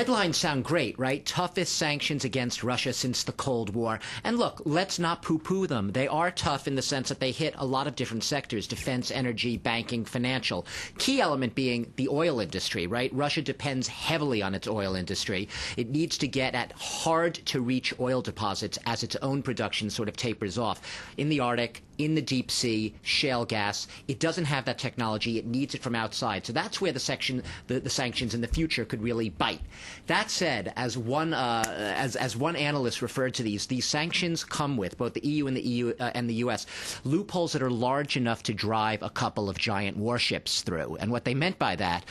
headlines sound great, right? Toughest sanctions against Russia since the Cold War. And look, let's not poo-poo them. They are tough in the sense that they hit a lot of different sectors: defense, energy, banking, financial. Key element being the oil industry, right? Russia depends heavily on its oil industry. It needs to get at hard-to-reach oil deposits as its own production sort of tapers off. In the Arctic, in the deep sea, shale gas. It doesn't have that technology. It needs it from outside. So that's where the sanctions in the future could really bite. That said, as one analyst referred to these sanctions come with, both the EU and the US, loopholes that are large enough to drive a couple of giant warships through. And what they meant by that,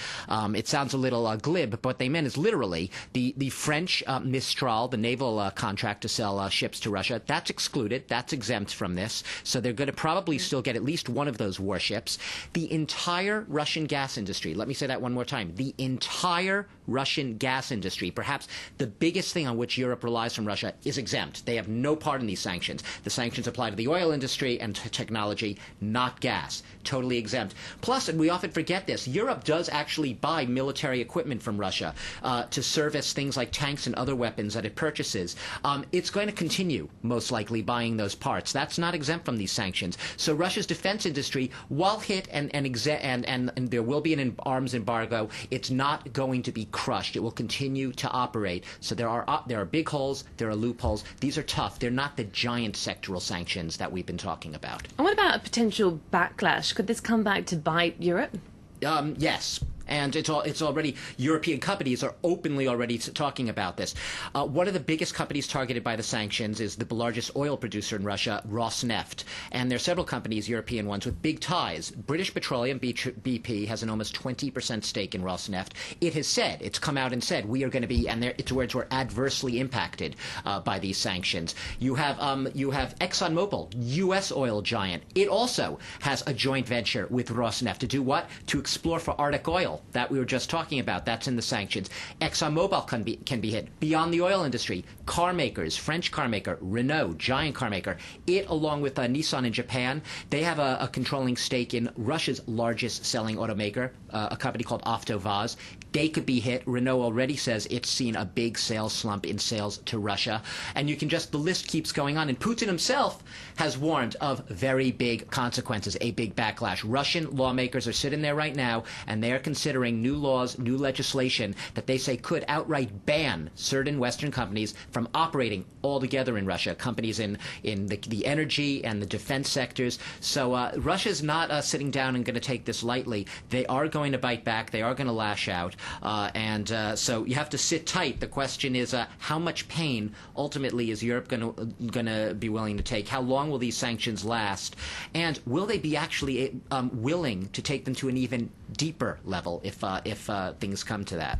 it sounds a little glib, but what they meant is literally the French Mistral, the naval contract to sell ships to Russia, that's excluded. That's exempt from this. So they're going to probably still get at least one of those warships. The entire Russian gas industry, let me say that one more time, the entire Russian gas industry, perhaps the biggest thing on which Europe relies from Russia, is exempt. They have no part in these sanctions. The sanctions apply to the oil industry and to technology, not gas. Totally exempt. Plus, and we often forget this, Europe does actually buy military equipment from Russia to service things like tanks and other weapons that it purchases. It's going to continue, most likely, buying those parts. That's not exempt from these sanctions. So Russia's defense industry, while hit and there will be an arms embargo, it's not going to be crushed. It will continue to operate. So there are big holes. There are loopholes. These are tough. They're not the giant sectoral sanctions that we've been talking about. And what about a potential backlash? Could this come back to bite Europe? Yes. And it's already, European companies are openly already talking about this. One of the biggest companies targeted by the sanctions is the largest oil producer in Russia, Rosneft. And there are several companies, European ones, with big ties. British Petroleum, BP, has an almost 20% stake in Rosneft. It has said, it's come out and said, we are going to be, and its words were, adversely impacted by these sanctions. You have ExxonMobil, U.S. oil giant. It also has a joint venture with Rosneft to do what? To explore for Arctic oil. That we were just talking about. That's in the sanctions. ExxonMobil can be hit. Beyond the oil industry, car makers, French car maker, Renault, giant car maker, it along with Nissan in Japan, they have a controlling stake in Russia's largest selling automaker, a company called Avtovaz. They could be hit. Renault already says it's seen a big sales slump in sales to Russia. And the list keeps going on. And Putin himself has warned of very big consequences, a big backlash. Russian lawmakers are sitting there right now, and they are considering new laws, new legislation that they say could outright ban certain Western companies from operating altogether in Russia, companies in the energy and the defense sectors. So Russia's not sitting down and going to take this lightly. They are going to bite back. They are going to lash out. So you have to sit tight. The question is, how much pain ultimately is Europe going to be willing to take? How long will these sanctions last? And will they be actually willing to take them to an even deeper level if things come to that?